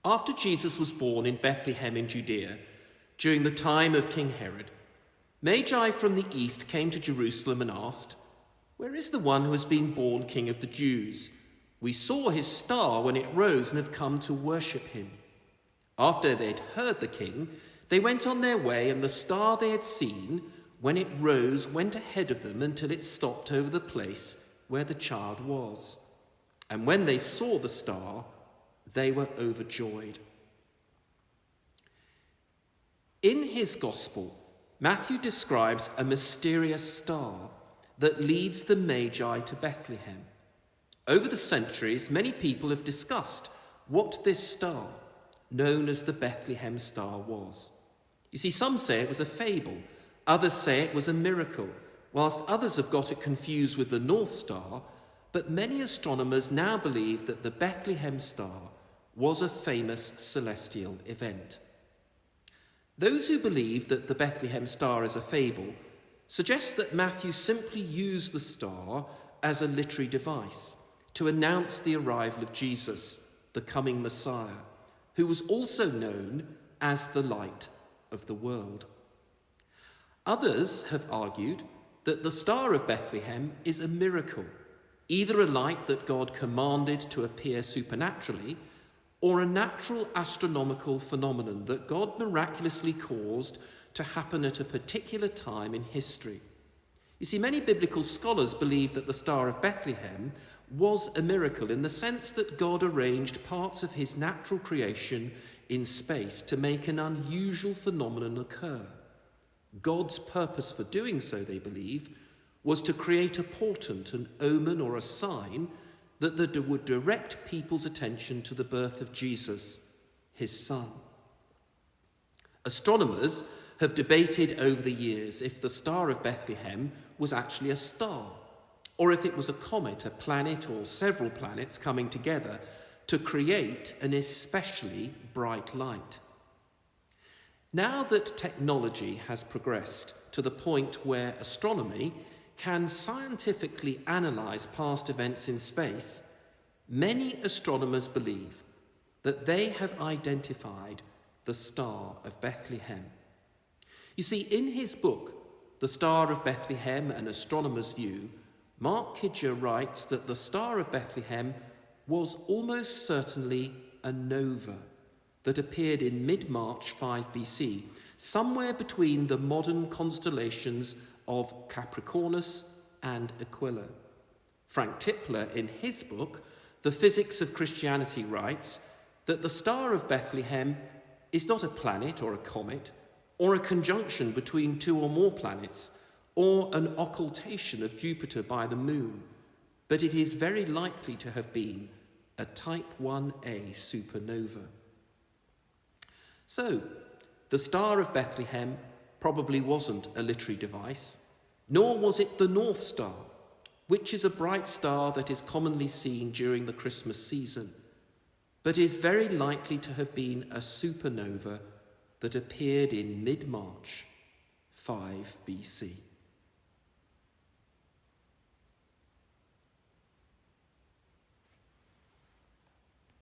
After Jesus was born in Bethlehem in Judea, during the time of King Herod, Magi from the east came to Jerusalem and asked, "Where is the one who has been born King of the Jews? We saw his star when it rose and have come to worship him." After they'd heard the king, they went on their way, and the star they had seen when it rose went ahead of them until it stopped over the place where the child was. And when they saw the star, they were overjoyed. In his gospel, Matthew describes a mysterious star that leads the Magi to Bethlehem. Over the centuries, many people have discussed what this star, known as the Bethlehem star, was. You see, some say it was a fable, others say it was a miracle, whilst others have got it confused with the North Star, but many astronomers now believe that the Bethlehem star was a famous celestial event. Those who believe that the Bethlehem star is a fable suggest that Matthew simply used the star as a literary device to announce the arrival of Jesus, the coming Messiah, who was also known as the light of the world. Others have argued that the Star of Bethlehem is a miracle, either a light that God commanded to appear supernaturally, or a natural astronomical phenomenon that God miraculously caused to happen at a particular time in history. You see, many biblical scholars believe that the Star of Bethlehem was a miracle in the sense that God arranged parts of his natural creation in space to make an unusual phenomenon occur. God's purpose for doing so, they believe, was to create a portent, an omen or a sign that would direct people's attention to the birth of Jesus, his son. Astronomers have debated over the years if the Star of Bethlehem was actually a star, or if it was a comet, a planet, or several planets coming together to create an especially bright light. Now that technology has progressed to the point where astronomy can scientifically analyze past events in space, many astronomers believe that they have identified the Star of Bethlehem. You see, in his book, The Star of Bethlehem, An Astronomer's View, Mark Kidger writes that the Star of Bethlehem was almost certainly a nova that appeared in mid-March 5 BC, somewhere between the modern constellations of Capricornus and Aquila. Frank Tipler, in his book, The Physics of Christianity, writes that the Star of Bethlehem is not a planet or a comet, or a conjunction between two or more planets, or an occultation of Jupiter by the moon, but it is very likely to have been a Type 1a supernova. So, the Star of Bethlehem probably wasn't a literary device, nor was it the North Star, which is a bright star that is commonly seen during the Christmas season, but is very likely to have been a supernova that appeared in mid-March 5 BC.